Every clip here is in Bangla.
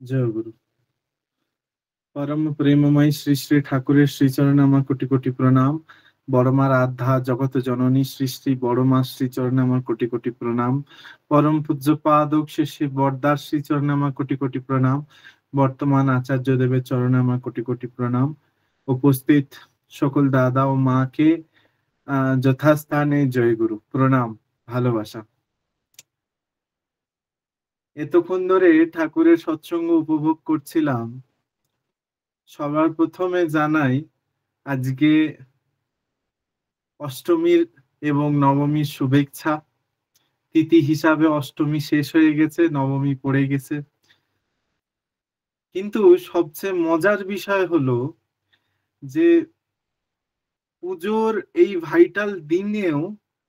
জয় গুরু। পরম প্রেমময় শ্রী শ্রী ঠাকুরের শ্রীচরণে আমার কোটি কোটি প্রণাম। বড়মার আধ্যা জগত জননী শ্রী শ্রী বড়মার শ্রীচরণে আমার কোটি কোটি প্রণাম। পরম পূজ্যপাদক শ্রী শ্রী বরদার শ্রীচরণে আমার কোটি কোটি প্রণাম। বর্তমান আচার্য দেবের চরণে আমার কোটি কোটি প্রণাম। উপস্থিত সকল দাদা ও মাকে যথাস্থানে জয় গুরু, প্রণাম, ভালোবাসা। এতক্ষণ ধরে ঠাকুরের সৎসঙ্গ উপভোগ করছিলাম। সবার প্রথমে জানাই আজকে অষ্টমীর এবং নবমীর শুভেচ্ছা। তিথি হিসাবে অষ্টমী শেষ হয়ে গেছে, নবমী পড়ে গেছে। কিন্তু সবচেয়ে মজার বিষয় হলো যে পুজোর এই ভাইটাল দিনেও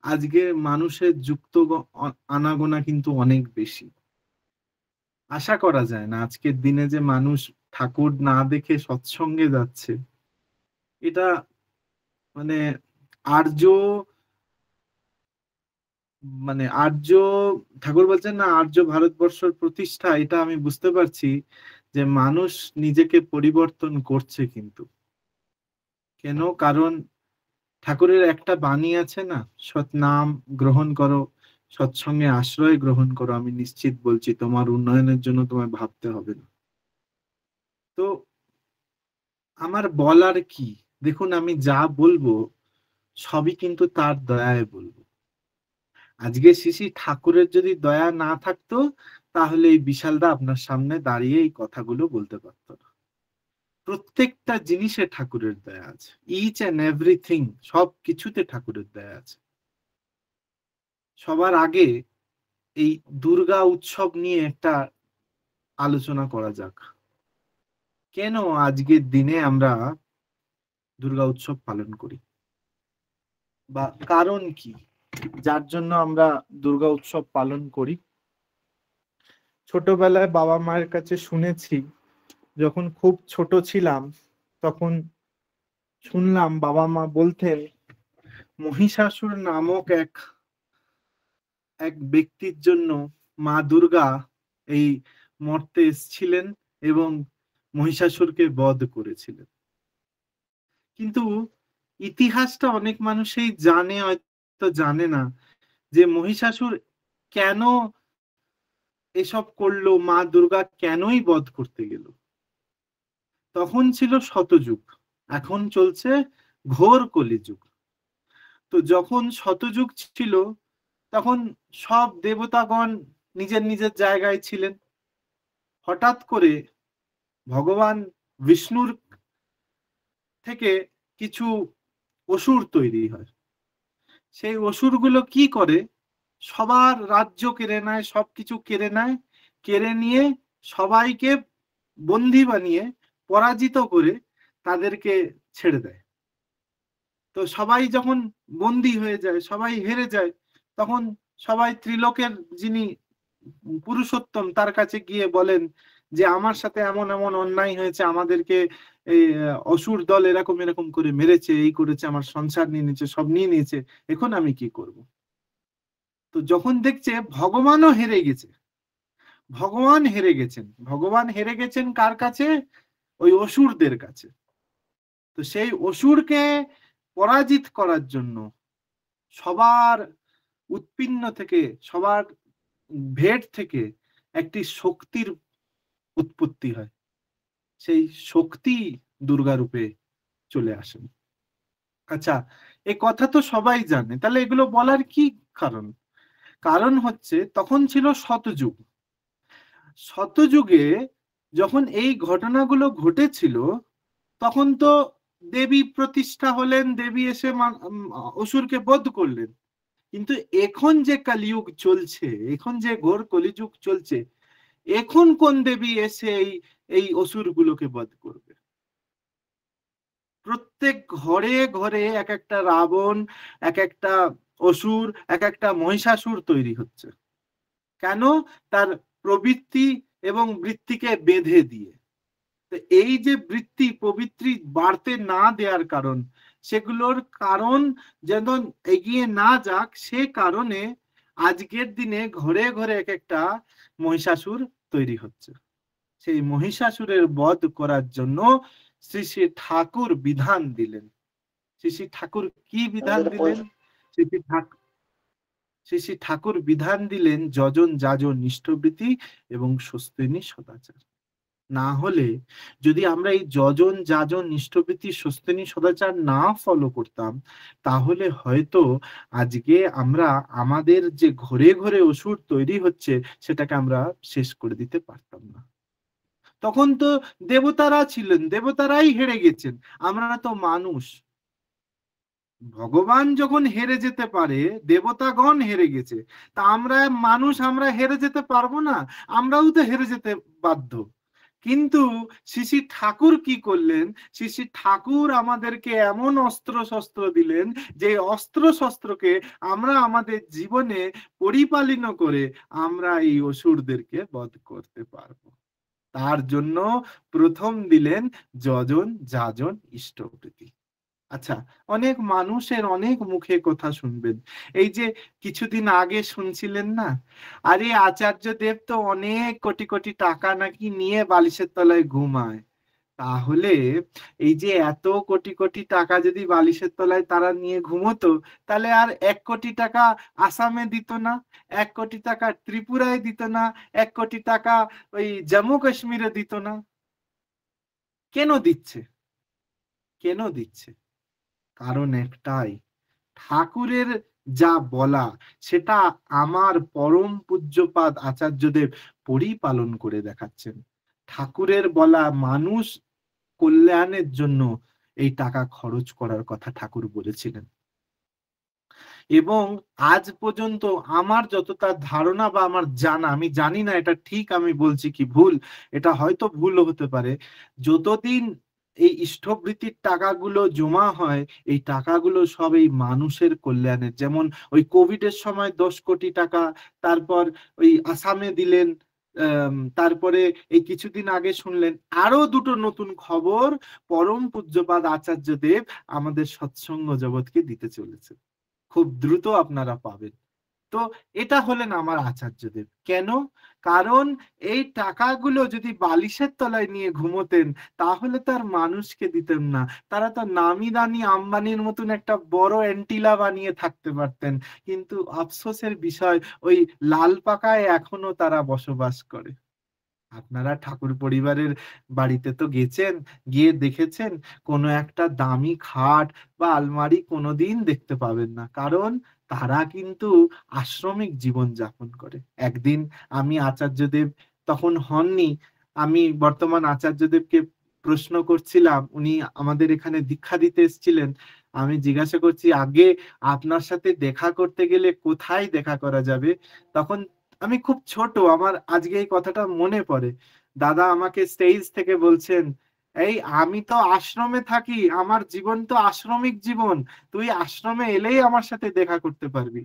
আজকে মানুষের যুক্ত আনাগোনা কিন্তু অনেক বেশি। আশা করা যায় না আজকের দিনে যে মানুষ ঠাকুর না দেখে সৎসঙ্গে যাচ্ছে। এটা মানে আর্য আর্য ঠাকুর বলছেন না, আর্য ভারতবর্ষের প্রতিষ্ঠা। এটা আমি বুঝতে পারছি যে মানুষ নিজেকে পরিবর্তন করছে। কিন্তু কেন? কারণ ঠাকুরের একটা বাণী আছে না, সৎ নাম গ্রহণ করো, সৎসঙ্গে আশ্রয় গ্রহণ করো, আমি নিশ্চিত বলছি তোমার উন্নয়নের জন্য তোমায় ভাবতে হবে না। তো আমার বলার কি, দেখুন আমি যা বলবো সবই কিন্তু তার দয়ায় বলবো। আজকে শ্রী ঠাকুরের যদি দয়া না থাকতো তাহলে এই বিশালদা আপনার সামনে দাঁড়িয়ে এই কথাগুলো বলতে পারতো না। প্রত্যেকটা জিনিসে ঠাকুরের দয়া আছে, ইচ এন্ড এভরিথিং, সব কিছুতে ঠাকুরের দয়া আছে। সবার আগে এই দুর্গা উৎসব নিয়ে একটা আলোচনা করা যাক। কেন আজকের দিনে আমরা দুর্গা উৎসব পালন করি, বা কারণ কি যার জন্য আমরা দুর্গা উৎসব পালন করি? ছোটবেলায় বাবা মায়ের কাছে শুনেছি, যখন খুব ছোট ছিলাম তখন শুনলাম বাবা মা বলতেন মহিষাসুর নামক এক ব্যক্তির জন্য মা দুর্গা এই মর্তে এসেছিলেন এবং মহিষাসুরকে বধ করেছিলেন। কিন্তু ইতিহাসটা অনেক মানুষই জানে, হয়তো জানে না যে মহিষাসুর কেন এসব করলো, মা দুর্গা কেনই বধ করতে গেল। তখন ছিল শতযুগ, এখন চলছে ঘোর কলিযুগ। তো যখন শতযুগ ছিল তখন সব দেবতাগণ নিজের নিজের জায়গায় ছিলেন। হঠাৎ করে ভগবান বিষ্ণুর থেকে কিছু অসুর তৈরি হয়। সেই অসুরগুলো কি করে, সবার রাজ্য কেড়ে নেয়, সবকিছু কেড়ে নেয়, কেড়ে নিয়ে সবাইকে বন্দী বানিয়ে পরাজিত করে তাদেরকে ছেড়ে দেয়। তো সবাই যখন বন্দী হয়ে যায়, সবাই হেরে যায়, তখন সবাই ত্রিলোকের যিনি পুরুষোত্তম তার কাছে গিয়ে বলেন যে আমার সাথে এমন এমন অন্যায় হয়েছে, আমাদেরকে এই অসুর দল এরকম এরকম করে মেরেছে, এই করেছে, আমার সংসার নিয়ে নিয়েছে, সব নিয়ে নিয়েছে, এখন আমি কি করব? তো যখন দেখছে ভগবানও হেরে গেছে, ভগবান হেরে গেছেন, ভগবান হেরে গেছেন কার কাছে? ওই অসুরদের কাছে। তো সেই অসুরকে পরাজিত করার জন্য সবার উৎপীন্য থেকে, সবার ভেদ থেকে একটি শক্তির উৎপত্তি হয়। সেই শক্তি দুর্গা রূপে চলে আসেন। আচ্ছা, এই কথা তো সবাই জানে, তাহলে এগুলো বলার কি কারণ? কারণ হচ্ছে তখন ছিল শতযুগ। শতযুগে যখন এই ঘটনাগুলো ঘটেছিল তখন তো দেবী প্রতিষ্ঠা হলেন, দেবী এসে অসুরকে বধ করলেন। কিন্তু এখন যে কলিযুগ চলছে, এখন যে ঘোর কলিযুগ চলছে, এখন কোন দেবী এসে এই অসুরগুলোকে বধ করবে? প্রত্যেক ঘরে ঘরে এক একটা রাবণ, এক একটা অসুর, এক একটা মহিষাসুর তৈরি হচ্ছে। কেন? তার প্রবৃত্তি এবং বৃত্তিকে বেঁধে দিয়ে। এই যে বৃত্তি প্রবৃত্তি বাড়তে না দেওয়ার কারণ, সেগুলোর কারণ যেন এগিয়ে না যাক, সে কারণে আজকের দিনে ঘরে ঘরে এক একটা মহিষাসুর তৈরি হচ্ছে। সেই মহিষাসুরের বধ করার জন্য শ্রী শ্রী ঠাকুর বিধান দিলেন। শ্রী শ্রী ঠাকুর কি বিধান দিলেন? শ্রী শ্রী ঠাকুর শ্রী শ্রী ঠাকুর বিধান দিলেন যজন যাজন ইষ্টবৃতি এবং স্বস্তিনী সদাচার। না হলে যদি আমরা এই যজন যাজন ইষ্টবৃতি স্বস্তিনী সদাচার না ফলো করতাম, তাহলে হয়তো আজকে আমরা আমাদের যে ঘরে ঘরে অসুর তৈরি হচ্ছে সেটাকে আমরা শেষ করে দিতে পারতাম না। তখন তো দেবতারা ছিলেন, দেবতারাই হেরে গেছেন, আমরা তো মানুষ। ভগবান যখন হেরে যেতে পারে, দেবতাগণ হেরে গেছে, তা আমরা মানুষ, আমরা হেরে যেতে পারবো না? আমরাও তো হেরে যেতে বাধ্য। কিন্তু শ্রী শ্রী ঠাকুর কি করলেন? শ্রী শ্রী ঠাকুর আমাদেরকে এমন অস্ত্র শস্ত্র দিলেন, যে অস্ত্র শস্ত্রকে আমরা আমাদের জীবনে পরিপালন করে আমরা এই অসুরদেরকে বধ করতে পারবো। তার জন্য প্রথম দিলেন যজন যাজন ইষ্টবৃতি। আচ্ছা, অনেক মানুষের অনেক মুখে কথা শুনবেন। এই যে কিছুদিন আগে শুনছিলেন না, আরে আচার্য দেব তো অনেক কোটি কোটি টাকা নাকি নিয়ে বালিশের তলায় ঘুমায়। তাহলে এই যে এত কোটি কোটি টাকা যদি বালিশের তলায় তারা নিয়ে ঘুমোতো, তাহলে আর 1 কোটি টাকা আসামে দিত না, 1 কোটি টাকা ত্রিপুরায় দিত না, 1 কোটি টাকা ওই জম্মু কাশ্মীরে দিত না। কেন দিচ্ছে? কেন দিচ্ছে? কারণ একটাই, ঠাকুরের যা বলা সেটা আমার পরম পূজ্যপাদ আচার্যদেব পরিপালন করে দেখাচ্ছেন। ঠাকুরের বলা মানুষ কল্যাণের জন্য এই টাকা খরচ করার কথা ঠাকুর বলেছিলেন। এবং আজ পর্যন্ত আমার যতটা ধারণা বা আমার জানা, আমি জানি না এটা ঠিক আমি বলছি কি ভুল, এটা হয়তো ভুলও হতে পারে, যতদিন এই ইষ্টবৃত্তির টাকাগুলো জমা হয়, এই টাকাগুলো সব এই মানুষের কল্যাণের। যেমন ওই কোভিডের সময় 10 কোটি টাকা, তারপর ওই আসামে দিলেন, তারপরে এই কিছুদিন আগে শুনলেন আরো দুটো নতুন খবর পরম পূজ্যপাদ আচার্য দেব আমাদের সৎসঙ্গ জগৎকে দিতে চলেছে। খুব দ্রুত আপনারা পাবেন। তো এটা হলেন আমার আচার্যদেব। কেন? কারণ এই টাকাগুলো যদি বালিশের তলায় নিয়ে ঘুমোতেন, তাহলে তার মানুষকে দিতেন না। তারা তো নামি দামি আম্বানির মতন একটা বড় অ্যান্টিলা বানিয়ে থাকতে পারতেন। কিন্তু আফসোসের বিষয়, ওই লাল পাকায় এখনো তারা বসবাস করে। আপনারা ঠাকুর পরিবারের বাড়িতে তো গেছেন, গিয়ে দেখেছেন কোনো একটা দামি খাট বা আলমারি কোনোদিন দেখতে পাবেন না। কারণ তারা কিন্তু আশ্রমিক জীবন যাপন করে। একদিন আমি আচার্যদেব তখন হননি, আমি বর্তমান আচার্যদেবকে প্রশ্ন করছিলাম, উনি আমাদের এখানে দীক্ষা দিতে এসেছিলেন। আমি জিজ্ঞাসা করছি, আগে আপনার সাথে দেখা করতে গেলে কোথায় দেখা করা যাবে? তখন আমি খুব ছোট, আমার আজকে এই কথাটা মনে পড়ে। দাদা আমাকে স্টেজ থেকে বলছেন, এই আমি তো আশ্রমে থাকি, আমার জীবন তো আশ্রমিক জীবন, তুই আশ্রমে এলেই আমার সাথে দেখা করতে পারবি।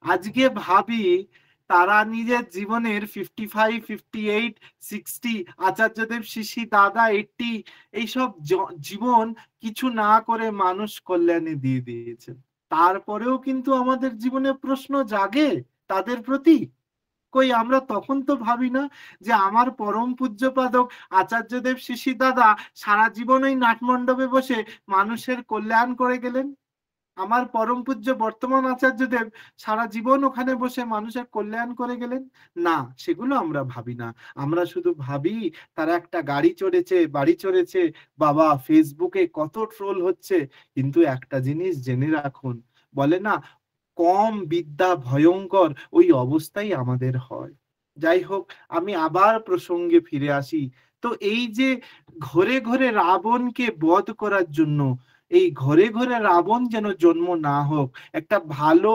আজকে ভাবি, তারা নিজের জীবনের 55, 58, 60, আচার্যদেব শিশি দাদা 80, এইসব জীবন কিছু না করে মানুষ কল্যাণে দিয়ে দিয়েছেন। তারপরেও কিন্তু আমাদের জীবনে প্রশ্ন জাগে তাদের প্রতি। কই আমরা তখন তো ভাবি না যে আমার পরম পূজ্যপাদক আচার্যদেব শিশি দাদা সারা জীবন ওই নাটমণ্ডপে বসে মানুষের কল্যাণ করে গেলেন। আমার পরম পূজ্য বর্তমান আচার্যদেব সারা জীবন ওখানে বসে মানুষের কল্যাণ করে গেলেন। না, সেগুলো আমরা ভাবি না। আমরা শুধু ভাবি তারা একটা গাড়ি চড়েছে, বাড়ি চড়েছে, বাবা ফেসবুকে কত ট্রোল হচ্ছে। কিন্তু একটা জিনিস জেনে রাখুন, বলে না, কম বিদ্যা ভয়ঙ্কর, ওই অবস্থাই আমাদের হয়। যাই হোক, আমি আবার প্রসঙ্গে ফিরে আসি। তো এই যে ঘরে ঘরে রাবণকে বধ করার জন্য, এই ঘরে ঘরে রাবণ যেন জন্ম না হোক, একটা ভালো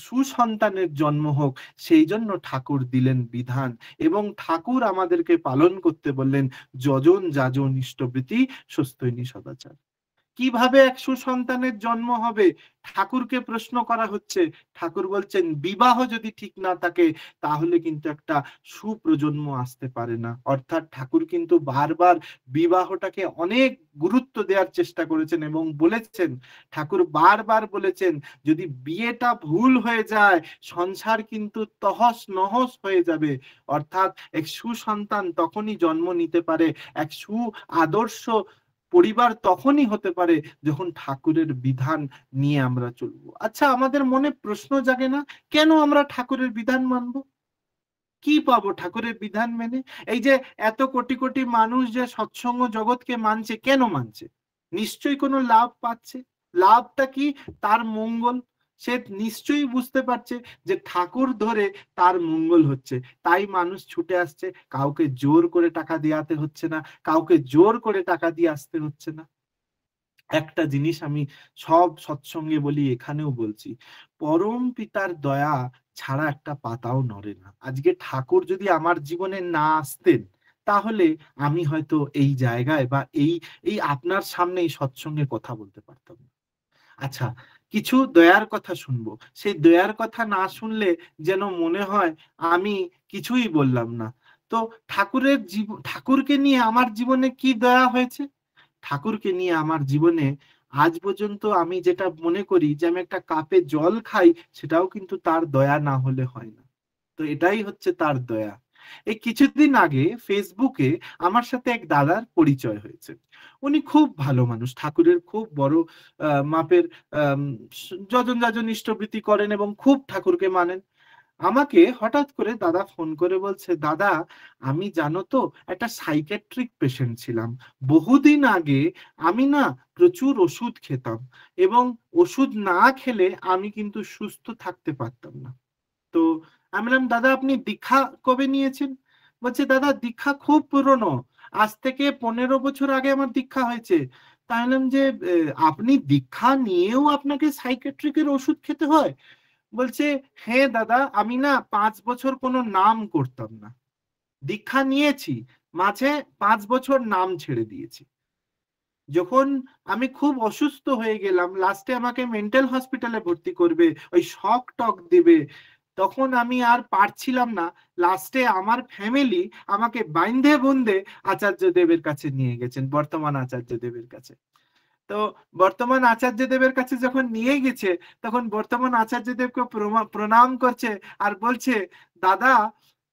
সুসন্তানের জন্ম হোক, সেই জন্য ঠাকুর দিলেন বিধান। এবং ঠাকুর আমাদেরকে পালন করতে বললেন যজন যাজন ইষ্টবৃতি স্বস্তিনী সদাচার। কিভাবে এক সুসন্তানের জন্ম হবে? ঠাকুরকে প্রশ্ন করা হচ্ছে। ঠাকুর বলছেন বিবাহ যদি ঠিক না থাকে তাহলে কিন্তু একটা সুপ্রজন্ম আসতে পারে না। অর্থাৎ ঠাকুর কিন্তু বারবার বিবাহটাকে অনেক গুরুত্ব দেওয়ার চেষ্টা করেছেন এবং বলেছেন, ঠাকুর বারবার বলেছেন যদি বিয়েটা ভুল হয়ে যায় সংসার কিন্তু তহস-নহস হয়ে যাবে। অর্থাৎ এক সুসন্তান তখনই জন্ম নিতে পারে, এক আদর্শ পরিবার তখনই হতে পারে যখন ঠাকুরের বিধান নিয়ে আমরা চলবো। আচ্ছা, আমাদের মনে প্রশ্ন জাগে না, কেন আমরা ঠাকুরের বিধান মানবো? কি পাবো ঠাকুরের বিধান মেনে? এই যে এত কোটি কোটি মানুষ যে সৎসঙ্গ জগৎকে মানছে, কেন মানছে? নিশ্চয়ই কোনো লাভ পাচ্ছে। লাভটা কি? তার মঙ্গল। সে নিশ্চয়ই বুঝতে পারছে যে ঠাকুর ধরে তার মঙ্গল হচ্ছে, তাই মানুষ ছুটে আসছে। কাউকে জোর করে টাকা দেওয়াতে হচ্ছে না, কাউকে জোর করে টাকা দিয়ে আসতে হচ্ছে না। একটা জিনিস আমি সব সৎসঙ্গে বলি, এখানেও বলছি, পরম পিতার দয়া ছাড়া একটা পাতাও নড়ে না। আজকে ঠাকুর যদি আমার জীবনে না আসতেন তাহলে আমি হয়তো এই জায়গায় বা এই এই আপনার সামনে এই সৎসঙ্গে কথা বলতে পারতাম না। আচ্ছা, কিছু দয়ার কথা শুনবো, সেই দয়ার কথা না শুনলে যেন মনে হয় আমি কিছুই বললাম না। তো ঠাকুরকে নিয়ে আমার জীবনে কি দয়া হয়েছে? ঠাকুরকে নিয়ে আমার জীবনে আজ পর্যন্ত আমি যেটা মনে করি যে আমি একটা কাপে জল খাই, সেটাও কিন্তু তার দয়া না হলে হয় না। তো এটাই হচ্ছে তার দয়া। এই কিছুদিন আগে ফেসবুকে আমার সাথে এক দাদার পরিচয় হয়েছে। উনি খুব ভালো মানুষ, ঠাকুরের খুব বড় মাপের আম যজন যাজন ইষ্টবৃত্তি করেন এবং খুব ঠাকুরকে মানেন। আমাকে হঠাৎ করে দাদা ফোন করে বলছে, দাদা আমি জানো তো একটা সাইকিয়াট্রিক পেশেন্ট ছিলাম। বহুদিন আগে আমি না প্রচুর ওষুধ খেতাম এবং ওষুধ না খেলে আমি কিন্তু সুস্থ থাকতে পারতাম না। তো আমি বললাম, দাদা আপনি দীক্ষা কবে নিয়েছেন? বলছে, দাদা দীক্ষা খুব পুরনো, আজ থেকে 15 বছর আগে আমার দীক্ষা হয়েছে। তাই বললাম যে আপনি দীক্ষা নিয়েও আপনাকে সাইকিয়াট্রিকের ওষুধ খেতে হয়? বলছে, হ্যাঁ দাদা, আমি না 5 বছর কোনো নাম করতাম না, দীক্ষা নিয়েছি, মাঝে 5 বছর নাম ছেড়ে দিয়েছি। যখন আমি খুব অসুস্থ হয়ে গেলাম, লাস্টে আমাকে মেন্টাল হসপিটালে ভর্তি করবে, ওই শক টক দেবে, তখন আমি আর পারছিলাম না। লাস্টে আমার ফ্যামিলি আমাকে বাইন্ধে বন্ধে আচার্য দেবের কাছে নিয়ে গেছেন, বর্তমান আচার্য দেবের কাছে। তো বর্তমান আচার্য দেবের কাছে যখন নিয়ে গেছে, তখন বর্তমান আচার্য দেবকে প্রণাম করছে আর বলছে, দাদা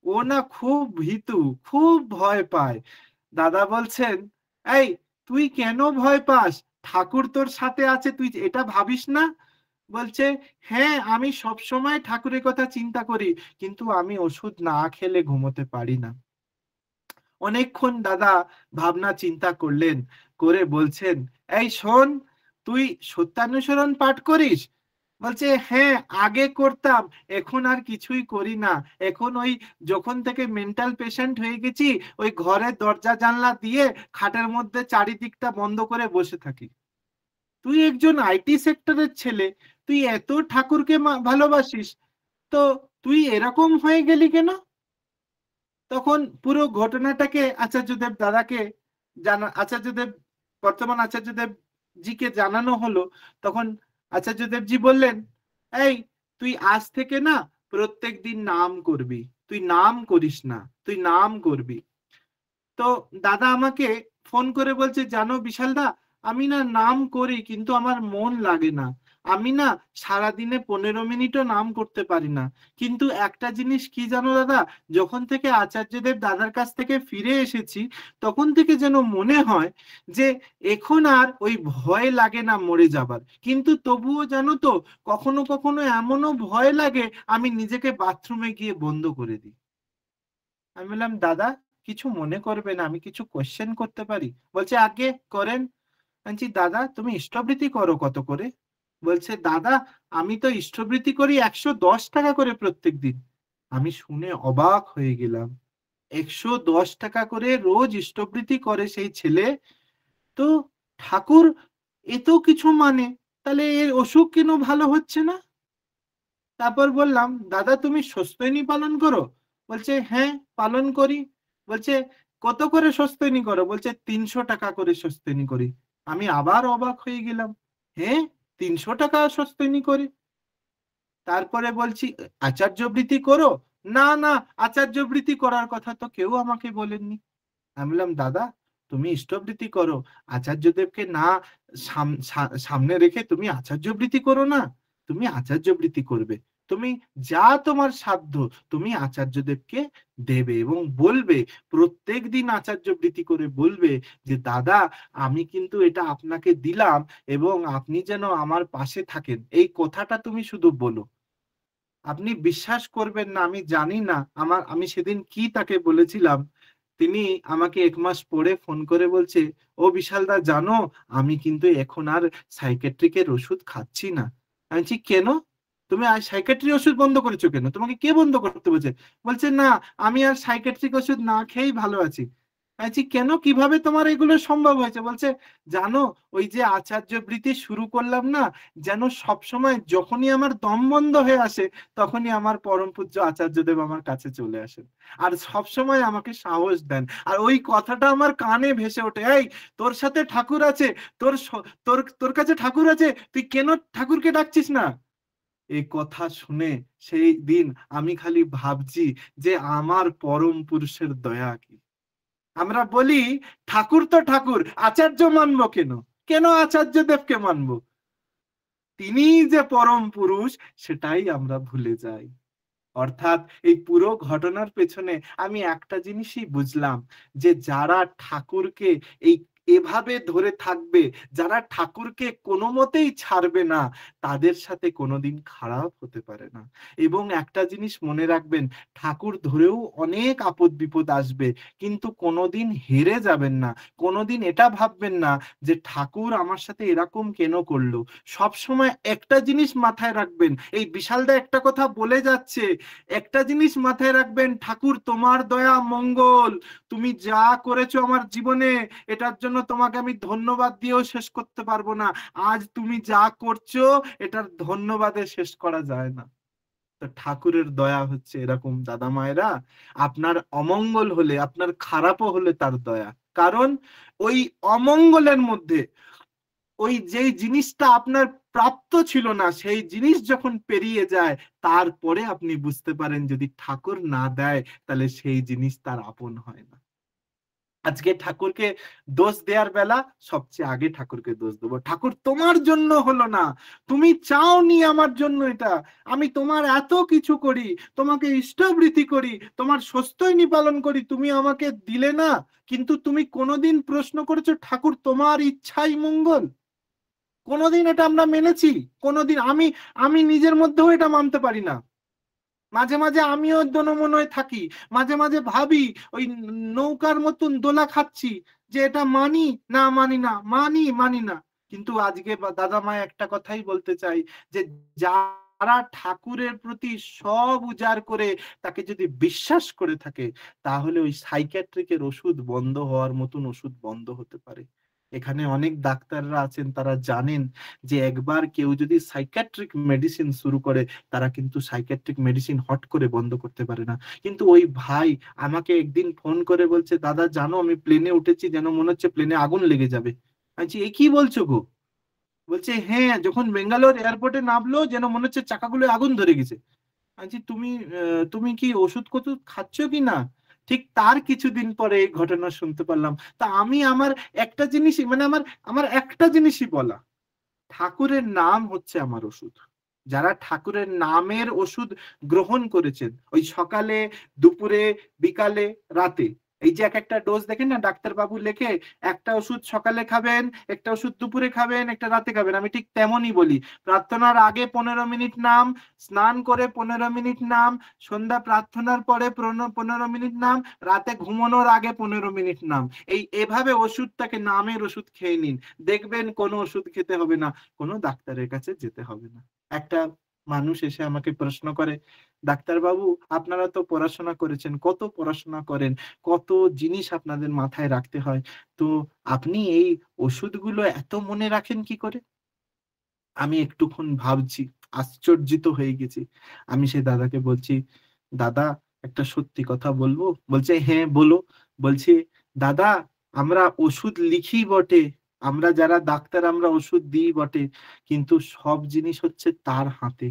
ও না খুব ভীতু, খুব ভয় পায়। দাদা বলছেন, এই তুই কেন ভয় পাস? ঠাকুর তোর সাথে আছে, তুই এটা ভাবিস না? বলছে, হ্যাঁ আমি সব সময় ঠাকুরের কথা চিন্তা করি, কিন্তু আমি ওষুধ না খেলে ঘুমোতে পারি না। অনেকক্ষণ দাদা ভাবনা চিন্তা করলেন, করে বলছেন, এই শোন, তুই সত্যানুসরণ পাঠ করিস? বলছে, হ্যাঁ আগে করতাম, এখন আর কিছুই করি না। এখন ওই যখন থেকে মেন্টাল পেশেন্ট হয়ে গেছি, ওই ঘরের দরজা জানলা দিয়ে খাটের মধ্যে চারিদিকটা বন্ধ করে বসে থাকি। তুই একজন আইটি সেক্টরের ছেলে, তুই এত ঠাকুরকে ভালোবাসিস, তো তুই এরকম হয়ে গেলি কেন? তখন পুরো ঘটনাটাকে আচার্যদেব দাদাকে আচার্যদেব, বর্তমান আচার্যদেব জিকে জানানো হলো। তখন আচার্যদেব জি বললেন, এই তুই আজ থেকে না প্রত্যেক দিন নাম করবি, তুই নাম করিস না, তুই নাম করবি। তো দাদা আমাকে ফোন করে বলছে, জানো বিশাল দা, আমি না নাম করি কিন্তু আমার মন লাগে না। আমি না সারাদিনে 15 মিনিটও নাম করতে পারি না। কিন্তু একটা জিনিস কি জানো দাদা, যখন থেকে আচার্যদেব দাদার কাছ থেকে ফিরে এসেছি, তখন থেকে যেন মনে হয় যে এখন আর ওই ভয় লাগে না মরে যাবার। কিন্তু তবুও জানো তো, কখনো কখনো এমনও ভয় লাগে আমি নিজেকে বাথরুমে গিয়ে বন্ধ করে দিই। আমি বললাম, দাদা কিছু মনে করবে না, আমি কিছু কোয়েশ্চেন করতে পারি? বলছে, আগে করেন। আমি বলছি, দাদা তুমি ইষ্টবৃত্তি করো কত করে? বলছে, দাদা আমি তো ইষ্টবৃত্তি করি 110 টাকা করে প্রত্যেক দিন। আমি শুনে অবাক হয়ে গেলাম, 110 টাকা করে রোজ ইষ্টবৃত্তি করে সেই ছেলে, তো ঠাকুর এত কিছু মানে, তাহলে এর অসুখ কেন ভালো হচ্ছে না? তারপর বললাম, দাদা তুমি সস্তৈনী পালন করো? বলছে, হ্যাঁ পালন করি। বলছে, কত করে সস্তৈনী করো? বলছে, 300 টাকা করে সস্তৈনী করি। আমি আবার অবাক হয়ে গেলাম, হ্যাঁ 300 টাকা সস্তনি করে। তারপরে বলছি আচার্যবৃত্তি করো? না না, আচার্যবৃত্তি করার কথা তো কেউ আমাকে বলেননি। আমি বললাম দাদা তুমি ইষ্টবৃত্তি করো, আচার্যদেবকে না সামনে রেখে তুমি আচার্যবৃত্তি করো না। তুমি আচার্যবৃত্তি করবে, তুমি যা তোমার সাধ্য তুমি আচার্যদেবকে দেবে এবং বলবে, প্রত্যেক দিন আচার্যবৃত্তি করে বলবে যে দাদা আমি কিন্তু এটা আপনাকে দিলাম এবং আপনি যেন আমার পাশে থাকেন, এই কথাটা তুমি শুধু বলো। আপনি বিশ্বাস করবেন না, আমি জানি না আমি সেদিন কি তাকে বলেছিলাম। তিনি আমাকে 1 মাস পরে ফোন করে বলছে, ও বিশালদা জানো আমি কিন্তু এখন আর সাইকেট্রিকের ওষুধ খাচ্ছি না। আমি বলছি কেন? তুমি আর সাইকেট্রি ওষুধ বন্ধ করেছো কেন? তোমাকে কে বন্ধ করতে বলছে? বলছে না আমি আর সাইকেট্রিক ওষুধ না খেয়েই ভালো আছি। আমি বলছি কেন, কিভাবে তোমার এগুলো সম্ভব হয়েছে? বলছে জানো ওই যে আচার্যবৃত্তি শুরু করলাম না, যেন সবসময় যখনই আমার দম বন্ধ হয়ে আসে তখনই আমার পরম পূজ্য আচার্যদেব আমার কাছে চলে আসেন আর সব সময় আমাকে সাহস দেন। আর ওই কথাটা আমার কানে ভেসে ওঠে, এই তোর সাথে ঠাকুর আছে, তোর তোর কাছে ঠাকুর আছে, তুই কেন ঠাকুরকে ডাকছিস না? এই কথা শুনে সেই দিন আমি খালি ভাবছি যে আমার পরম পুরুষের দয়া কি। আমরা বলি ঠাকুর তো ঠাকুর, আচার্য মানবো কেন? কেন আচার্য দেবকে মানবো? তিনি যে পরম পুরুষ সেটাই আমরা ভুলে যাই। অর্থাৎ এই পুরো ঘটনার পেছনে আমি একটা জিনিসই বুঝলাম, যে যারা ঠাকুরকে এই এভাবে ধরে থাকবে, যারা ঠাকুরকে কোনো মতেই ছাড়বে না, তাদের সাথে কোনোদিন খারাপ হতে পারে না। এবং একটা জিনিস মনে রাখবেন, ঠাকুর ধরেও অনেক আপদ বিপদ আসবে, কিন্তু কোনোদিন হেরে যাবেন না। কোনোদিন এটা ভাববেন না যে ঠাকুর আমার সাথে এরকম কেন করলো। সব সময় একটা জিনিস মাথায় রাখবেন, এই বিশালদা একটা কথা বলে যাচ্ছে, একটা জিনিস মাথায় রাখবেন, ঠাকুর তোমার দয়া মঙ্গল, তুমি যা করেছো আমার জীবনে এটার জন্য তোমাকে আমি ধন্যবাদ দিয়েও শেষ করতে পারবো না। আজ তুমি যা করছো এটার ধন্যবাদে শেষ করা যায় না। তো ঠাকুরের দয়া হচ্ছে এরকম দাদা মায়েরা, আপনার অমঙ্গল হলে আপনার খারাপও হলে তার দয়া। কারণ ওই অমঙ্গলের মধ্যে ওই যেই জিনিসটা আপনার প্রাপ্ত ছিল না সেই জিনিস যখন পেরিয়ে যায়, তারপরে আপনি বুঝতে পারেন যদি ঠাকুর না দেয় তাহলে সেই জিনিস তার আপন হয় না। আজকে ঠাকুরকে দোষ দেওয়ার বেলা সবচেয়ে আগে ঠাকুরকে দোষ দেবো, ঠাকুর তোমার জন্য হলো না, তুমি চাওনি আমার জন্য এটা, আমি তোমার এত কিছু করি, তোমাকে ইষ্টাবৃত্তি করি, তোমার সস্তৈনী পালন করি, তুমি আমাকে দিলে না। কিন্তু তুমি কোনোদিন প্রশ্ন করেছো ঠাকুর তোমার ইচ্ছাই মঙ্গল? কোনোদিন এটা আমরা মেনেছি? কোনোদিন আমি আমি নিজের মধ্যেও এটা মানতে পারি না। মাঝে মাঝে আমিও দনমনয় থাকি, মাঝে মাঝে ভাবি ওই নৌকার মতন দোলা খাচ্ছি, যে এটা মানি না মানি না, মানি মানি না। কিন্তু আজকে দাদা মা একটা কথাই বলতে চাই, যে যারা ঠাকুরের প্রতি সব উজাড় করে তাকে যদি বিশ্বাস করে থাকে, তাহলে ওই সাইকিয়াট্রিকের ওষুধ বন্ধ হওয়ার মতন ওষুধ বন্ধ হতে পারে। এখানে অনেক ডাক্তাররা আছেন, তারা জানেন যে একবার কেউ যদি সাইকিয়াট্রিক মেডিসিন শুরু করে, তারা কিন্তু সাইকিয়াট্রিক মেডিসিন হট করে বন্ধ করতে পারে না। কিন্তু ওই ভাই আমাকে একদিন ফোন করে বলছে, দাদা জানো আমি প্লেনে উঠেছি, যেন মনে হচ্ছে প্লেনে আগুন লেগে যাবে। আমি বলছি এ কি বলছো গো? বলছে হ্যাঁ, যখন বেঙ্গালোর এয়ারপোর্টে নামলো যেন মনে হচ্ছে চাকাগুলো আগুন ধরে গেছে। আমি বলছি তুমি কি ওষুধ কত খাচ্ছ কি না? ঠিক তার কিছুদিন পরে এই ঘটনা শুনতে পারলাম। তা আমি আমার একটা জিনিসই মানে আমার আমার একটা জিনিসই বলা, ঠাকুরের নাম হচ্ছে আমার ওষুধ। যারা ঠাকুরের নামের ওষুধ গ্রহণ করেছেন, ওই সকালে দুপুরে বিকালে রাতে, এই যে এক একটা ডোজ দেখেন না ডাক্তার বাবু লেখে, একটা ওষুধ সকালে খাবেন, একটা ওষুধ দুপুরে খাবেন, একটা রাতে খাবেন, আমি ঠিক তেমনই বলি। প্রার্থনার আগে 15 মিনিট নাম, স্নান করে 15 মিনিট নাম, সন্ধ্যা প্রার্থনার পরে 15 মিনিট নাম, রাতে ঘুমানোর আগে 15 মিনিট নাম। এভাবে ওষুধটাকে নামের ওষুধ খেয়ে নিন, দেখবেন কোনো ওষুধ খেতে হবে না, কোনো ডাক্তারের কাছে যেতে হবে না। একটা মানুষ এসে আমাকে প্রশ্ন করে, ডাক্তার বাবু আপনারা তো পড়াশোনা করেছেন, কত পড়াশোনা করেন, কত জিনিস আপনাদের মাথায় রাখতে হয়, তো আপনি এই ওষুধগুলো এত মনে রাখেন কি করে? আমি একটুক্ষণ ভাবছি, আশ্চর্যিত হয়ে গেছি। আমি সেই দাদাকে বলছি, দাদা একটা সত্যি কথা বলবো? বলছে হ্যাঁ বলো। বলছি দাদা আমরা ওষুধ লিখি বটে, আমরা যারা ডাক্তার আমরা ওষুধ দিই বটে, কিন্তু সব জিনিস হচ্ছে তার হাতে।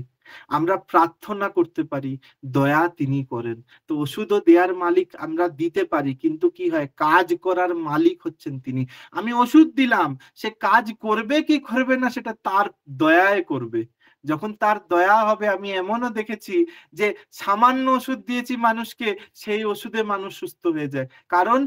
আমরা প্রার্থনা করতে পারি, দয়া তিনি করেন। তো ওষুধও দেয়ার মালিক আমরা দিতে পারি, কিন্তু কি হয়, কাজ করার মালিক হচ্ছেন তিনি। আমি ওষুধ দিলাম, সে কাজ করবে কি করবে না সেটা তার দয়ায় করবে। যখন তার দয়া হবে, আমি এমনও দেখেছি যে সামান্য ওষুধ দিয়েছি মানুষকে, সেই ওষুধে মানুষ সুস্থ হয়ে যায়। কারণ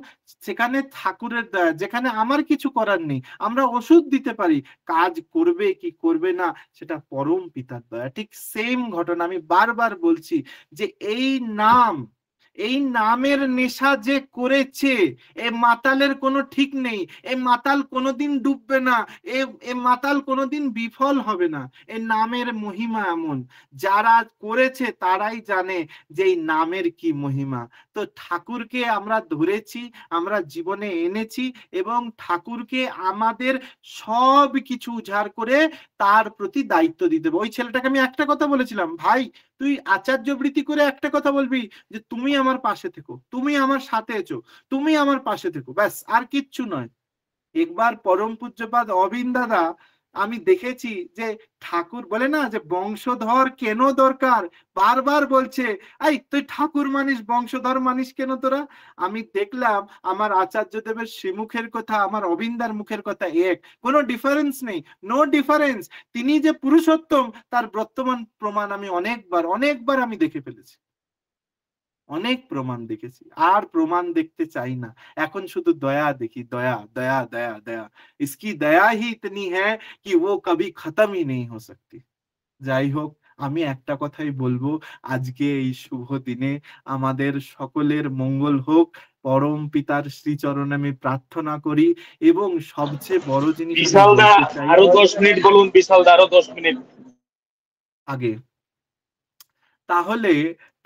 সেখানে ঠাকুরের দয়া, যেখানে আমার কিছু করার নেই। আমরা ওষুধ দিতে পারি, কাজ করবে কি করবে না সেটা পরম পিতার দয়া। ঠিক সেম ঘটনা আমি বারবার বলছি যে এই নাম, এই নামের নেশা যে করেছে, এ মাতালের কোনো ঠিক নেই। এ মাতাল কোনোদিন ডুববে না, এ এ মাতাল কোনোদিন বিফল হবে না। এ নামের মহিমা এমন, যারা করেছে তারাই জানে যে এই নামের কি মহিমা। তো ঠাকুরকে আমরা ধরেছি, আমরা জীবনে এনেছি, এবং ঠাকুরকে আমাদের সব কিছু উজাড় করে তার প্রতি দায়িত্ব দিতে হবে। ওই ছেলেটাকে আমি একটা কথা বলেছিলাম, ভাই তুই আচার্য বৃত্তি করে একটা কথা বলবি যে তুমি আমার পাশে থেকো, তুমি আমার সাথে এসো, তুমি আমার পাশে থেকো, ব্যাস, আর কিচ্ছু নয়। একবার পরম পূজ্যপাদ অবিন দাদা, আমি দেখেছি যে ঠাকুর বলে না যে বংশধর কেন দরকার, বারবার বলছে, এই তুই ঠাকুর মানিস, বংশধর মানিস কেন তোরা? আমি দেখলাম আমার আচার্য দেবের শ্রীমুখের কথা, আমার অবিন্দার মুখের কথা এক, কোনো ডিফারেন্স নেই, নো ডিফারেন্স। তিনি যে পুরুষোত্তম তার বর্তমান প্রমাণ আমি অনেকবার অনেকবার আমি দেখে ফেলেছি, অনেক প্রমাণ দেখেছি, আর প্রমাণ দেখতে চাই না। এখন শুধু দয়া দেখি, দয়া দয়া দয়া দয়া। इसकी दया ही इतनी है कि वो कभी खत्म ही नहीं हो सकती। যাই হোক, আমি একটা কথাই বলবো, আজকে এই শুভ দিনে আমাদের সকলের মঙ্গল হোক, পরম পিতার শ্রীচরণে আমি প্রার্থনা করি। এবং সবচেয়ে বড় জিনিস আমি বিশাল দা, বলতে চাই, আরো 10 মিনিট বলুন। বিশাল দা, আরো 10 মিনিট। আগে তাহলে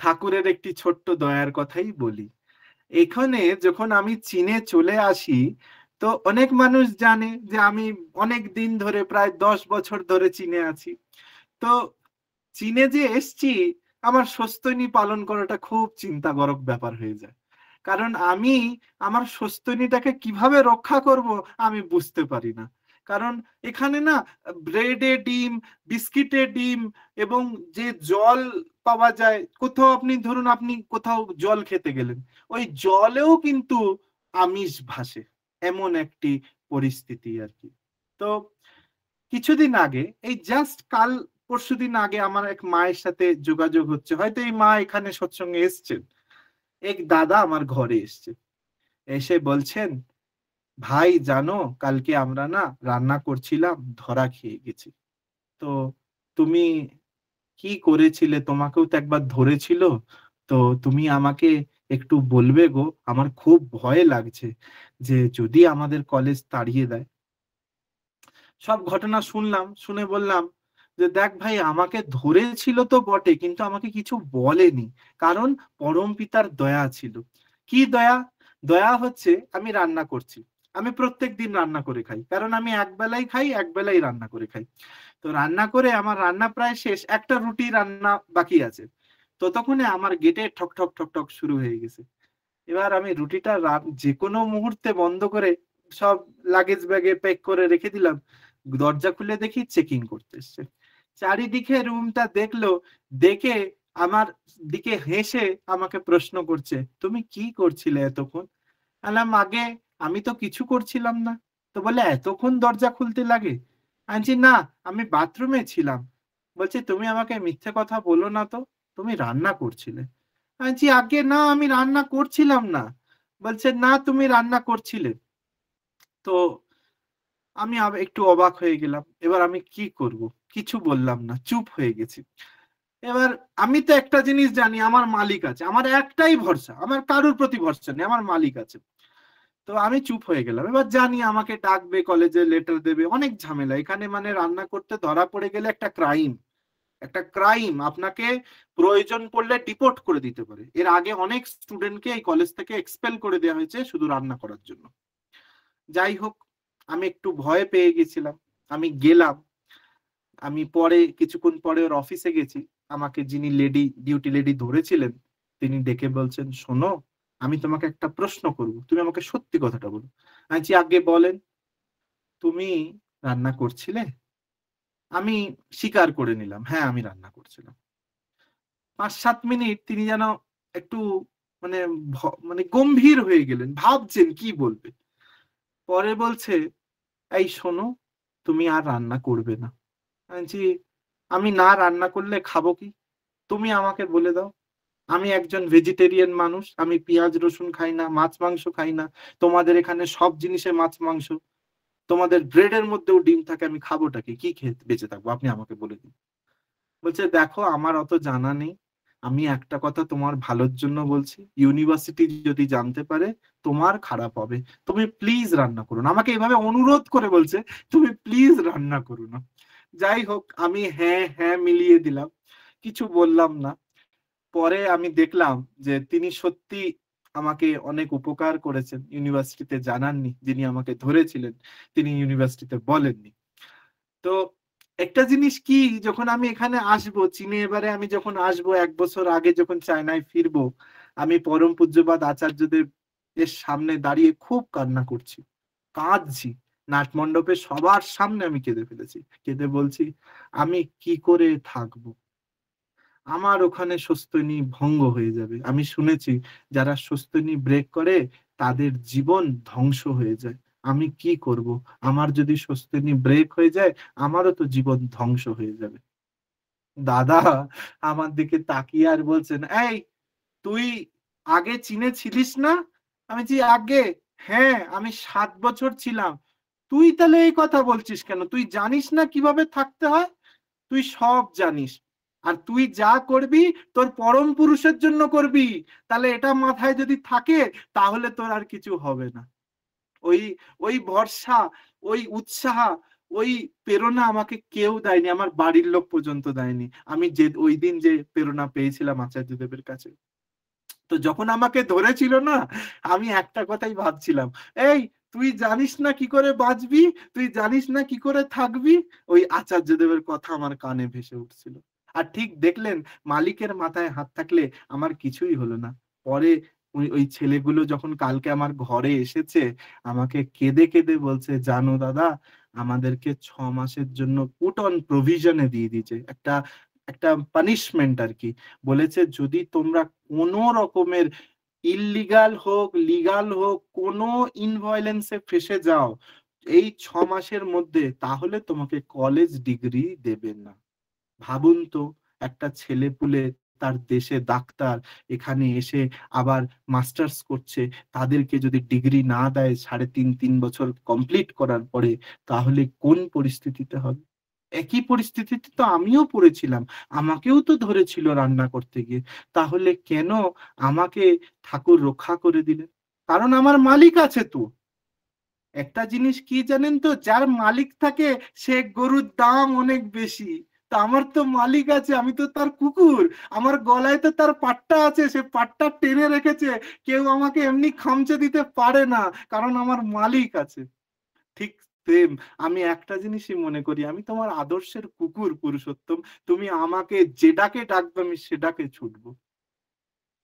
ঠাকুরের একটি ছোট্ট দয়ার কথাই বলি। এখানে যখন আমি চীনে চলে আসি, তো অনেক মানুষ জানে যে আমি অনেক দিন ধরে, প্রায় 10 বছর ধরে চীনে আছি। তো চীনে যে এসছি, আমার সস্তনী পালন করাটা খুব চিন্তাজনক ব্যাপার হয়ে যায়। কারণ আমি আমার সস্তনীটাকে কিভাবে রক্ষা করব আমি বুঝতে পারি না। কারণ এখানে না ব্রেডে ডিম, বিস্কিটে ডিম, এবং যে জল পাওয়া যায়, কোথাও আপনি ধরুন আপনি কোথাও জল খেতে গেলেন, ওই জলেও কিন্তু আমিষ ভাসে, এমন একটি পরিস্থিতি আর কি। তো কিছুদিন আগে, এই জাস্ট কাল পরশুদিন আগে আমার এক মায়ের সাথে যোগাযোগ হচ্ছে, হয়তো এই মা এখানে সৎসঙ্গে এসছেন। এক দাদা আমার ঘরে এসছে, এসে বলছেন, ভাই জানো কালকে আমরা না রান্না করছিলাম, ধরা খেয়ে গেছি। তো তুমি কি করেছিলে, তোমাকেও তো একবার ধরেছিল, তো তুমি আমাকে একটু বলবে গো, আমার খুব ভয় লাগছে যে যদি আমাদের কলেজ তাড়িয়ে দেয়। সব ঘটনা শুনলাম, শুনে বললাম যে দেখ ভাই, আমাকে ধরেছিল তো বটে, কিন্তু আমাকে কিছু বলেনি। কারণ পরম পিতার দয়া ছিল। কি দয়া? দয়া হচ্ছে আমি রান্না করছি, আমি প্রত্যেক দিন রান্না করে খাই, কারণ আমি একবেলাই খাই, একবেলাই রান্না করে খাই। তো রান্না করে আমার রান্না প্রায় শেষ, একটা রুটি রান্না বাকি আছে। ততক্ষণে আমার গেটে ঠক ঠক ঠক ঠক শুরু হয়ে গেছে। এবার আমি রুটিটা যে কোনো মুহূর্তে বন্ধ করে সব লাগেজ ব্যাগে প্যাক করে রেখে দিলাম। দরজা খুলে দেখি চেকিং করতে এসছে। চারিদিকে রুমটা দেখলো, দেখে আমার দিকে হেসে আমাকে প্রশ্ন করছে, তুমি কি করছিলে এতক্ষণ? আলাম, আগে আমি তো কিছু করছিলাম না। তো বলে, এতক্ষণ দরজা খুলতে লাগে? আনছি না, আমি বাথরুমে ছিলাম। বলছে, তুমি আমাকে মিথ্যে কথা বলো না তো, তুমি রান্না করছিলে। আনছি, আগে না, আমি রান্না করছিলাম না। বলছে, না তুমি রান্না করছিলে। তো আমি একটু অবাক হয়ে গেলাম। এবার আমি কি করব? কিছু বললাম না, চুপ হয়ে গেছি। এবার আমি তো একটা জিনিস জানি, আমার মালিক আছে, আমার একটাই ভরসা, আমার কারোর প্রতি ভরসা নেই, আমার মালিক আছে। তো আমি চুপ হয়ে গেলাম। এবার জানি আমাকে ডাকবে, কলেজে লেটার দেবে, অনেক ঝামেলা এখানে, মানে রান্না করতে ধরা পড়ে গেলে একটা ক্রাইম, একটা ক্রাইম, আপনাকে প্রয়োজন পড়লে ডিপোর্ট করে দিতে পারে। এর আগে অনেক স্টুডেন্টকে এই কলেজ থেকে এক্সপেল করে দেওয়া হয়েছে শুধু রান্না করার জন্য। যাই হোক, আমি একটু ভয় পেয়ে গেছিলাম। আমি গেলাম। আমি পরে, কিছুক্ষণ পরে ওর অফিসে গেছি। আমাকে যিনি ডিউটি লেডি ধরেছিলেন, তিনি ডেকে বলছেন, শোনো, আমি তোমাকে একটা প্রশ্ন করব, তুমি আমাকে সত্যি কথাটা বলো। আমি বলছি, আগে বলেন। তুমি রান্না করছিলে? আমি স্বীকার করে নিলাম, হ্যাঁ আমি রান্না করছিলাম। ৫-৭ মিনিট তিনি যেন একটু মানে মানে গম্ভীর হয়ে গেলেন, ভাবছেন কি বলবে। পরে বলছে, এই শোনো, তুমি আর রান্না করবে না। আমি বলছি, আমি না রান্না করলে খাবো কি? তুমি আমাকে বলে দাও। আমি একজন ভেজিটেরিয়ান মানুষ, আমি পেঁয়াজ রসুন খাই না, মাছ মাংস খাই না। তোমাদের এখানে সব জিনিসে মাছ মাংস, তোমাদের ব্রেডের মধ্যেও ডিম থাকে, আমি খাবোটা কি? কি খেয়ে বেঁচে থাকবো? আপনি আমাকে বলে দিন। বলছে, দেখো আমার অত জানা নেই, আমি একটা কথা তোমার ভালোর জন্য বলছি, ইউনিভার্সিটি যদি জানতে পারে তোমার খারাপ হবে, তুমি প্লিজ রান্না করো না। আমাকে এভাবে অনুরোধ করে বলছে, তুমি প্লিজ রান্না করো না। যাই হোক, আমি হ্যাঁ হ্যাঁ মিলিয়ে দিলাম, কিছু বললাম না। পরে আমি দেখলাম যে তিনি সত্যি আমাকে অনেক উপকার করেছেন, ইউনিভার্সিটিতে জানাননি। যিনি আমাকে ধরেছিলেন তিনি ইউনিভার্সিটিতে বলেননি। তো একটা জিনিস কি, যখন আমি এখানে আসবো চীনে, এবারে আমি যখন আসবো ১ বছর আগে যখন চায়নায় ফিরবো, আমি পরম পূজ্যপাদ আচার্যদেব এর সামনে দাঁড়িয়ে খুব কান্না করছি, কাঁদছি। নাটমণ্ডপে সবার সামনে আমি কেঁদে ফেলেছি। কেঁদে বলছি, আমি কি করে থাকবো? আমার ওখানে সস্তনী ভঙ্গ হয়ে যাবে। আমি শুনেছি যারা সস্তনী ব্রেক করে তাদের জীবন ধ্বংস হয়ে যায়। আমি কি করব? আমার যদি সস্তনী ব্রেক হয়ে যায়, আমারও তো জীবন ধ্বংস হয়ে যাবে। দাদা আমার দিকে তাকিয়ে আর বলছেন, এই তুই আগে চীনে ছিলিস না? আমি জি আগে, হ্যাঁ আমি ৭ বছর ছিলাম। তুই তাহলে এই কথা বলছিস কেন? তুই জানিস না কিভাবে থাকতে হয়? তুই সব জানিস। আর তুই যা করবি তোর পরম পুরুষের জন্য করবি। তাহলে এটা মাথায় যদি থাকে তাহলে তোর আর কিছু হবে না। ওই ওই ভরসা, ওই উৎসাহ, ওই প্রেরণা আমাকে কেউ দেয়নি, আমার বাড়ির লোক পর্যন্ত দেয়নি। আমি যে ওই দিন যে প্রেরণা পেয়েছিলাম আচার্যদেবের কাছে, তো যখন আমাকে ধরেছিল না, আমি একটা কথাই ভাবছিলাম, এই তুই জানিস না কি করে বাঁচবি, তুই জানিস না কি করে থাকবি। ওই আচার্যদেবের কথা আমার কানে ভেসে উঠছিল। আর ঠিক দেখলেন, মালিকের মাথায় হাত থাকলে আমার কিছুই হলো না। পরে ওই ওই ছেলেগুলো যখন কালকে আমার ঘরে এসেছে, আমাকে কেঁদে কেঁদে বলছে, জানো দাদা, আমাদেরকে ৬ মাসের জন্য পুট অন প্রভিশনে দিয়ে দিয়েছে, একটা একটা পানিশমেন্ট আর কি। বলেছে যদি তোমরা কোনো রকমের ইললিগাল হোক লিগাল হোক কোনো ইনভয়লেন্সে ফেসে যাও এই ৬ মাসের মধ্যে, তাহলে তোমাকে কলেজ ডিগ্রি দেবে না। ভাবুন তো, একটা ছেলে পুলে তার দেশে ডাক্তার, এখানে এসে আবার মাস্টার্স করছে, তাদেরকে যদি ডিগ্রি না দেয় ৩.৫-৩ বছর কমপ্লিট করার পরে, তাহলে কোন পরিস্থিতিতে হবে? একই পরিস্থিতিতে তো আমিও পড়েছিলাম, আমাকেও তো ধরেছিল রান্না করতে গিয়ে। তাহলে কেন আমাকে ঠাকুর রক্ষা করে দিলেন? কারণ আমার মালিক আছে তো। একটা জিনিস কি জানেন তো, যার মালিক থাকে সে গরুর দাম অনেক বেশি। তা আমার তো মালিক আছে, আমি তো তার কুকুর। আমার গলায় তো তার পাট্টা আছে, সে পাট্টা টেনে রেখেছে। কেউ আমাকে এমনি খামচে দিতে পারে না, কারণ আমার মালিক আছে। ঠিক সেম, আমি একটা জিনিসই মনে করি, আমি তোমার আদর্শের কুকুর পুরুষোত্তম। তুমি আমাকে যে ডাকে ডাকবে আমি সে ডাকে ছুটবো।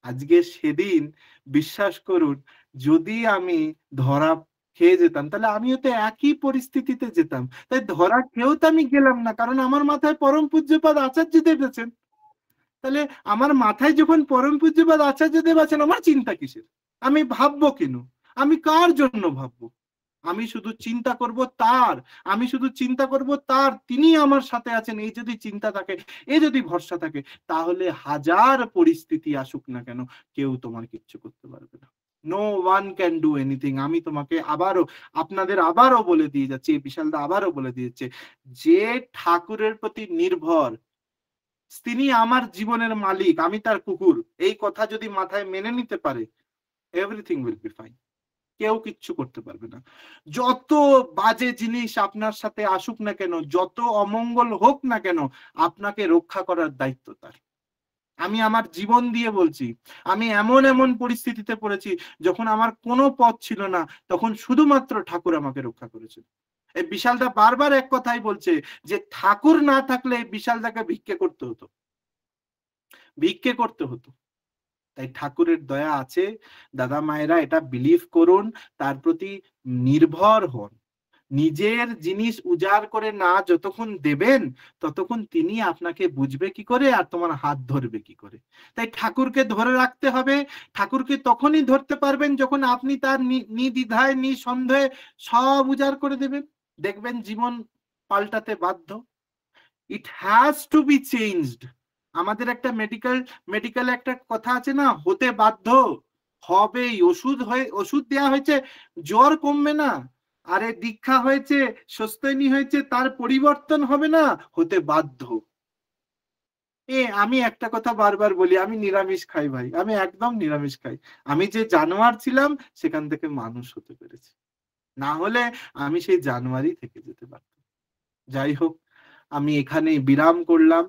আজকে সেদিন বিশ্বাস করুন, যদি আমি ধরা খেয়ে যেতাম তাহলে আমিও তো একই পরিস্থিতিতে যেতাম। তাই ধরা খেয়েও তো আমি গেলাম না, কারণ আমার মাথায় পরম পূজ্যপাদ আচার্যদেব আছেন। তাহলে আমার মাথায় যখন পরম পূজ্যপাদ আচার্যদেব আছেন, আমার চিন্তা কিসের? আমি ভাববো কেন? আমি কার জন্য ভাববো? আমি শুধু চিন্তা করব তার, আমি শুধু চিন্তা করব তার, তিনি আমার সাথে আছেন, এই যদি চিন্তা থাকে, এই যদি ভরসা থাকে, তাহলে হাজার পরিস্থিতি আসুক না কেন, কেউ তোমার কিচ্ছু করতে পারবে না। No one can do anything. আমি তোমাকে আবারও, আপনাদের আবারও বলে দিয়ে যাচ্ছি, বিশালদা আবারও বলে দিয়েছে, যে ঠাকুরের প্রতি নির্ভর, তিনি আমার জীবনের মালিক, আমি তার কুকুর, এই কথা যদি মাথায় মেনে নিতে পারে, এভরিথিং উইল বি ফাইন। কেউ কিচ্ছু করতে পারবে না। যত বাজে জিনিস আপনার সাথে আসুক না কেন, যত অমঙ্গল হোক না কেন, আপনাকে রক্ষা করার দায়িত্ব তার। আমি আমার জীবন দিয়ে বলছি, আমি এমন এমন পরিস্থিতিতে পড়েছি যখন আমার কোনো পথ ছিল না, তখন শুধুমাত্র ঠাকুর আমাকে রক্ষা করেছে। এই বিশালদা বারবার এক কথাই বলছে যে ঠাকুর না থাকলে বিশালদাকে ভিক্ষে করতে হতো, ভিক্ষে করতে হতো। তাই ঠাকুরের দয়া আছে। দাদা মায়েরা এটা বিলিভ করুন, তার প্রতি নির্ভর হন। নিজের জিনিস উজাড় করে না যতক্ষণ দেবেন ততক্ষণ তিনি আপনাকে বুঝবে কি করে আর তোমার হাত ধরবে কি করে। তাই ঠাকুরকে ধরে রাখতে হবে। ঠাকুরকে তখনই ধরতে পারবেন যখন আপনি তার নির্দ্বিধায় নিঃসন্দেহে সব উজাড় করে দেবেন, দেখবেন জীবন পাল্টাতে বাধ্য। It has to be changed. আমাদের একটা মেডিকেল একটা কথা আছে না, হতে বাধ্য হবেই। ওষুধ দেওয়া হয়েছে, জ্বর কমবে না। আরে দীক্ষা হয়েছে, স্বস্তিনী হয়েছে, তার পরিবর্তন হবে না, হতে বাধ্য। আমি একটা কথা বারবার বলি, আমি নিরামিষ খাই ভাই, আমি একদম নিরামিষ খাই। আমি যে জানোয়ার ছিলাম সেখান থেকে মানুষ হতে পেরেছি, না হলে আমি সেই জানোয়ারই থেকে যেতে পারতাম। যাই হোক, আমি এখানে বিরাম করলাম।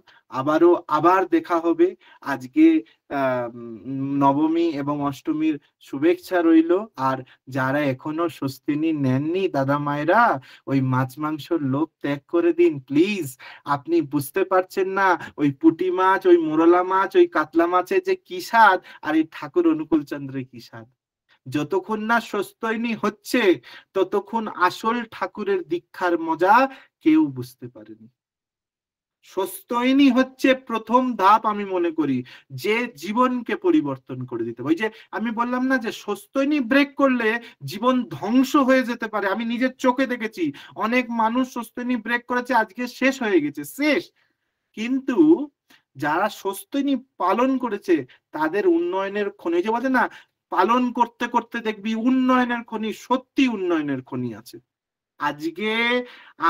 আবার দেখা হবে। আজকে নবমী এবং অষ্টমীর শুভেচ্ছা রইল। আর যারা এখনো স্বস্তিনী নেননি দাদা মায়েরা, ওই মাছ মাংসর লোভ ত্যাগ করে দিন প্লিজ। আপনি বুঝতে পারছেন না ওই পুঁটি মাছ, ওই মোরলা মাছ, ওই কাতলা মাছের যে কি স্বাদ, আর এই ঠাকুর অনুকূল চন্দ্রের কি স্বাদ। যতক্ষণ না স্বস্তিনী হচ্ছে ততক্ষণ আসল ঠাকুরের দীক্ষার মজা কেউ বুঝতে পারেনি। স্বস্তিনী হচ্ছে প্রথম ধাপ, আমি মনে করি, যে জীবনকে পরিবর্তন করে দিতে। ওই যে আমি বললাম না যে স্বস্তিনী ব্রেক করলে জীবন ধ্বংস হয়ে যেতে পারে। আমি নিজের চোখে দেখেছি অনেক মানুষ স্বস্তিনী ব্রেক করেছে, আজকে শেষ হয়ে গেছে, শেষ। কিন্তু যারা স্বস্তিনী পালন করেছে তাদের উন্নয়নের খনি, যে বলে না পালন করতে করতে দেখবি উন্নয়নের খনি, সত্যি উন্নয়নের খনি আছে। আজকে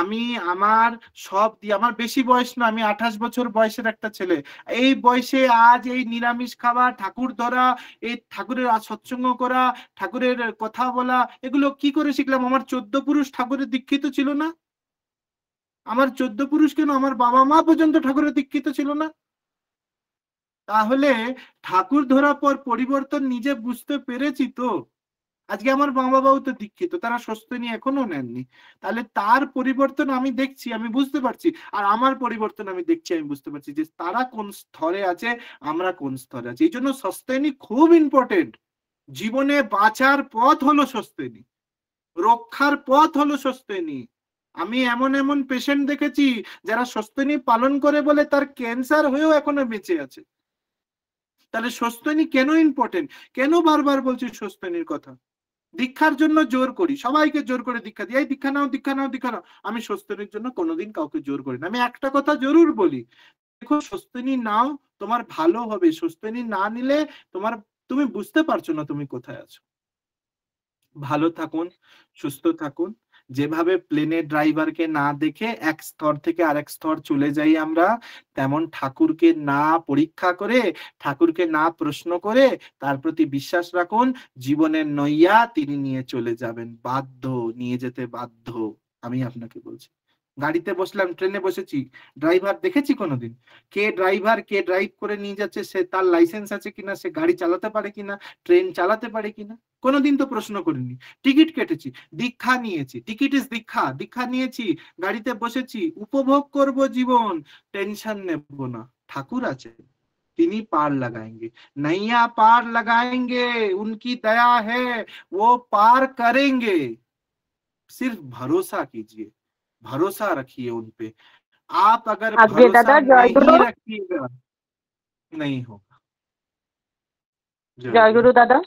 আমি আমার সব দিয়ে, আমার বেশি বয়স না, আমি 28 বছর বয়সের একটা ছেলে। এই বয়সে আজ এই নিরামিষ খাওয়া, ঠাকুর ধরা, এই ঠাকুরের সৎসঙ্গ করা, ঠাকুরের কথা বলা, এগুলো কি করে শিখলাম? আমার 14 পুরুষ ঠাকুরের দীক্ষিত ছিল না? আমার 14 পুরুষ কেন, আমার বাবা মা পর্যন্ত ঠাকুরের দীক্ষিত ছিল না? তাহলে ঠাকুর ধরার পর পরিবর্তন নিজে বুঝতে পেরেছি তো। আজকে আমার মা বাবাও তো দীক্ষিত, তারা স্বস্তিনী এখনো নেননি। তাহলে তার পরিবর্তন আমি দেখছি, আমি বুঝতে পারছি। আর আমার পরিবর্তন আমি দেখছি, আমি বুঝতে পারছি যে তারা কোন স্তরে আছে, আমরা কোন স্তরে আছি। এই জন্য স্বস্তিনী খুব ইম্পর্টেন্ট। জীবনে বাঁচার পথ হলো স্বস্তিনী, রক্ষার পথ হলো স্বস্তিনী। আমি এমন এমন পেশেন্ট দেখেছি যারা স্বস্তিনী পালন করে বলে তার ক্যান্সার হয়েও এখনো বেঁচে আছে। তাহলে স্বস্তিনী কেন ইম্পর্টেন্ট? কেন বারবার বলছি স্বস্তিনীর কথা? দীক্ষার জন্য জোর করি, সবাইকে জোর করে দীক্ষা দিই, এই দীক্ষা নাও, দীক্ষা নাও, দীক্ষা নাও। আমি স্বস্তিনীর জন্য কোনোদিন কাউকে জোর করি না। আমি একটা কথা জরুর বলি, দেখো স্বস্তিনী নাও, তোমার ভালো হবে। স্বস্তিনী না নিলে তুমি বুঝতে পারছো না তুমি কোথায় আছো। ভালো থাকুন, সুস্থ থাকুন। যেভাবে প্লেনের ড্রাইভারকে না দেখে এক স্তর থেকে আরেক স্তর চলে যাই আমরা, তেমন ঠাকুরকে না পরীক্ষা করে, ঠাকুরকে না প্রশ্ন করে তার প্রতি বিশ্বাস রাখুন। জীবনের নৈয়া তিনি নিয়ে চলে যাবেন, বাধ্য, নিয়ে যেতে বাধ্য। আমি আপনাকে বলছি, গাড়িতে বসলাম, ট্রেনে বসেছি, ড্রাইভার দেখেছি কোনোদিন? কে ড্রাইভার, কে ড্রাইভ করে নিয়ে যাচ্ছে, সে তার লাইসেন্স আছে কিনা, সে গাড়ি চালাতে পারে কিনা, ট্রেন চালাতে পারে কিনা, কোনোদিন তো প্রশ্ন করিনি। টিকিট কেটেছি, দীক্ষা নিয়েছি, টিকিট ইজ দীক্ষা, দীক্ষা নিয়েছি, গাড়িতে বসেছি, উপভোগ করব জীবন, টেনশন নেব না। ঠাকুর আছে, তিনি পার लगाएंगे, नैया पार लगाएंगे, उनकी दया है, वो पार करेंगे। सिर्फ भरोसा कीजिए, भरोसा रखिए उन पे। आप अगर आगे भरोसा दादा जय नहीं गुरु। रखिएगा, नहीं होगा। जय गुरु दादा।